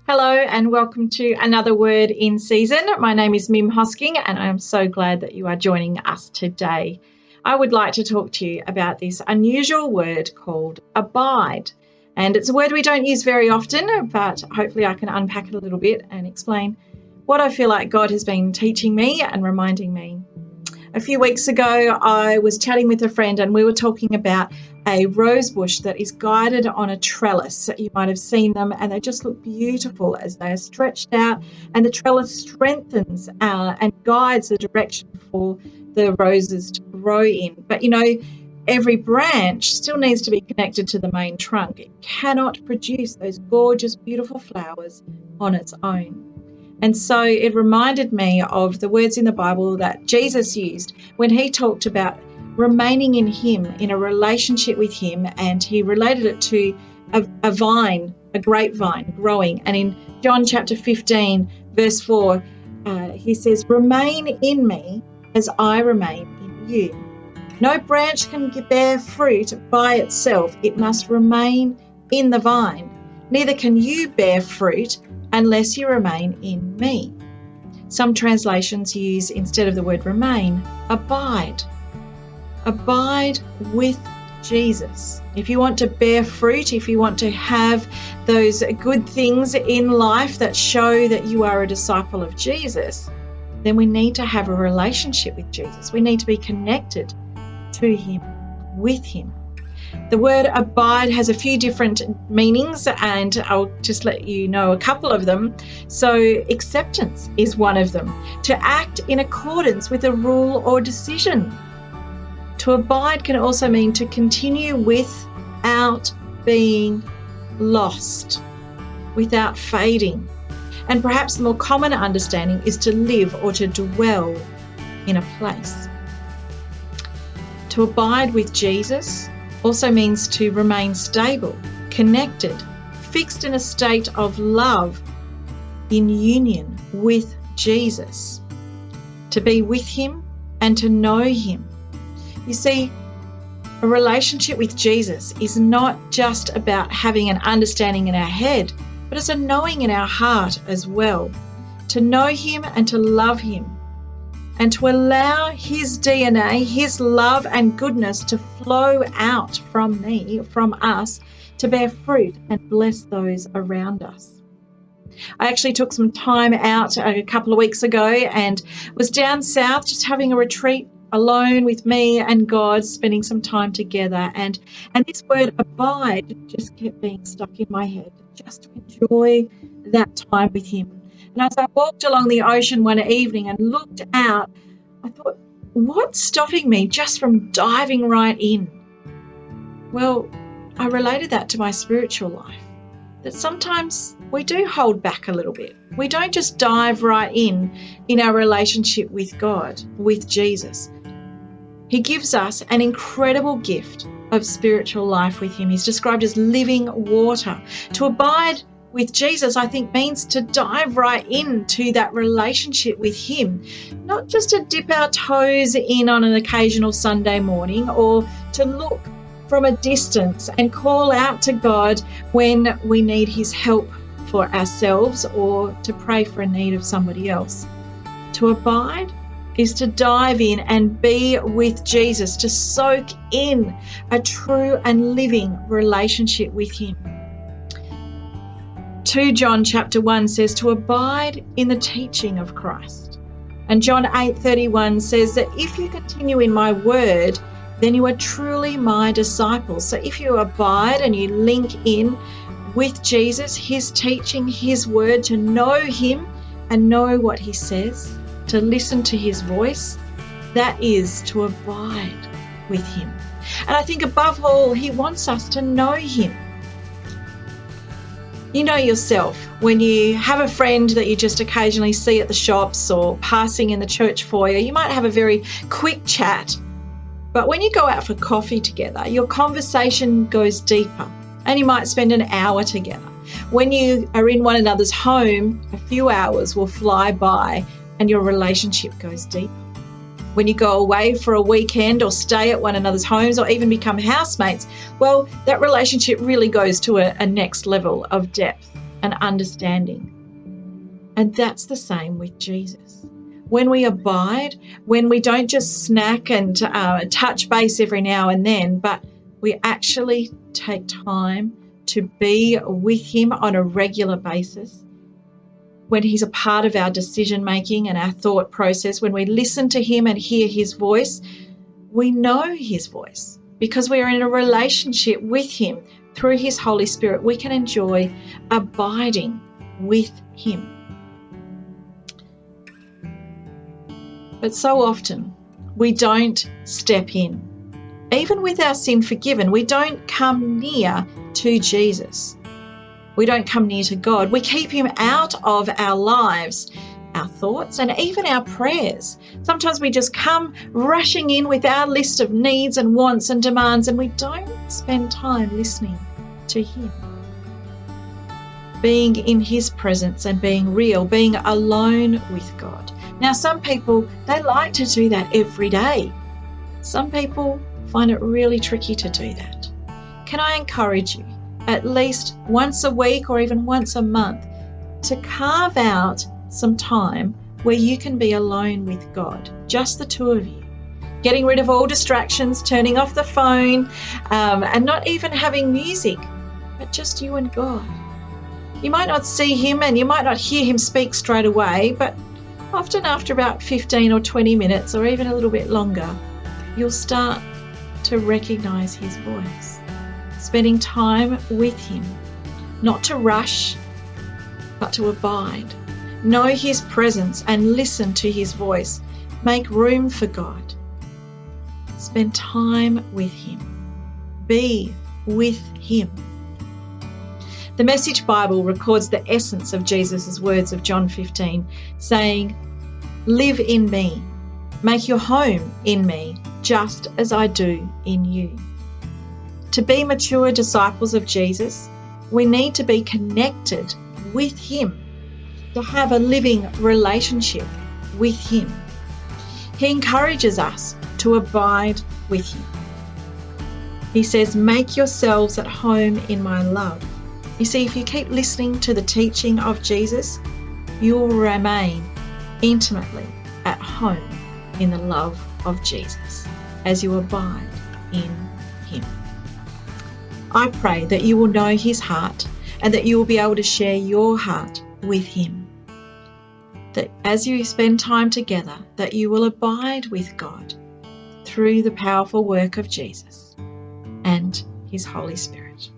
Hello and welcome to another Word in Season. My name is Mim Hosking and I am so glad that you are joining us today. I would like to talk to you about this unusual word called abide. And it's a word we don't use very often, but hopefully I can unpack it a little bit and explain what I feel like God has been teaching me and reminding me. A few weeks ago, I was chatting with a friend and we were talking about a rose bush that is guided on a trellis. You might have seen them and they just look beautiful as they are stretched out, and the trellis strengthens and guides the direction for the roses to grow in. But every branch still needs to be connected to the main trunk. It cannot produce those gorgeous, beautiful flowers on its own. And so it reminded me of the words in the Bible that Jesus used when he talked about remaining in him, in a relationship with him, and he related it to a vine, a grapevine growing. And in John chapter 15, verse 4, he says, "Remain in me as I remain in you. No branch can bear fruit by itself. It must remain in the vine. Neither can you bear fruit unless you remain in me." Some translations use, instead of the word remain, abide. Abide with Jesus. If you want to bear fruit, if you want to have those good things in life that show that you are a disciple of Jesus, then we need to have a relationship with Jesus. We need to be connected to him, with him. The word abide has a few different meanings, and I'll just let you know a couple of them. So acceptance is one of them. To act in accordance with a rule or decision. To abide can also mean to continue without being lost, without fading. And perhaps the more common understanding is to live or to dwell in a place. To abide with Jesus also means to remain stable, connected, fixed in a state of love, in union with Jesus. To be with him and to know him. You see, a relationship with Jesus is not just about having an understanding in our head, but it's a knowing in our heart as well. To know him and to love him, and to allow his DNA, his love and goodness to flow out from us, to bear fruit and bless those around us. I actually took some time out a couple of weeks ago and was down south just having a retreat alone with me and God, spending some time together. And this word abide just kept being stuck in my head, just to enjoy that time with him. And as I walked along the ocean one evening and looked out, I thought, what's stopping me just from diving right in? Well, I related that to my spiritual life, that sometimes we do hold back a little bit. We don't just dive right in our relationship with God, with Jesus. He gives us an incredible gift of spiritual life with him. He's described as living water. To abide with Jesus, I think, means to dive right into that relationship with him, not just to dip our toes in on an occasional Sunday morning, or to look from a distance and call out to God when we need his help for ourselves or to pray for a need of somebody else. To abide is to dive in and be with Jesus, to soak in a true and living relationship with him. 2 John chapter 1 says to abide in the teaching of Christ. And John 8:31 says that if you continue in my word, then you are truly my disciples. So if you abide and you link in with Jesus, his teaching, his word, to know him and know what he says, to listen to his voice, that is to abide with him. And I think above all, he wants us to know him. You know yourself, when you have a friend that you just occasionally see at the shops or passing in the church foyer, you might have a very quick chat. But when you go out for coffee together, your conversation goes deeper and you might spend an hour together. When you are in one another's home, a few hours will fly by and your relationship goes deeper. When you go away for a weekend or stay at one another's homes or even become housemates, well, that relationship really goes to a next level of depth. and understanding. And that's the same with Jesus. When we abide, when we don't just snack and touch base every now and then, but we actually take time to be with him on a regular basis, when he's a part of our decision making and our thought process, when we listen to him and hear his voice, we know his voice because we are in a relationship with him through his Holy Spirit. We can enjoy abiding with him. But so often we don't step in. Even with our sin forgiven, we don't come near to Jesus. We don't come near to God. We keep him out of our lives, our thoughts, and even our prayers. Sometimes we just come rushing in with our list of needs and wants and demands, and we don't spend time listening to him. Being in his presence and being real, being alone with God. Now, some people, they like to do that every day. Some people find it really tricky to do that. Can I encourage you, at least once a week or even once a month, to carve out some time where you can be alone with God, just the two of you, getting rid of all distractions, turning off the phone, and not even having music, but just you and God. You might not see him and you might not hear him speak straight away, but often after about 15 or 20 minutes or even a little bit longer, you'll start to recognize his voice. Spending time with him, not to rush, but to abide. Know his presence and listen to his voice. Make room for God. Spend time with him. Be with him. The Message Bible records the essence of Jesus' words of John 15, saying, "Live in me, make your home in me, just as I do in you." To be mature disciples of Jesus, we need to be connected with him, to have a living relationship with him. He encourages us to abide with him. He says, "Make yourselves at home in my love." You see, if you keep listening to the teaching of Jesus, you will remain intimately at home in the love of Jesus as you abide in him. I pray that you will know his heart and that you will be able to share your heart with him. That as you spend time together, that you will abide with God through the powerful work of Jesus and his Holy Spirit.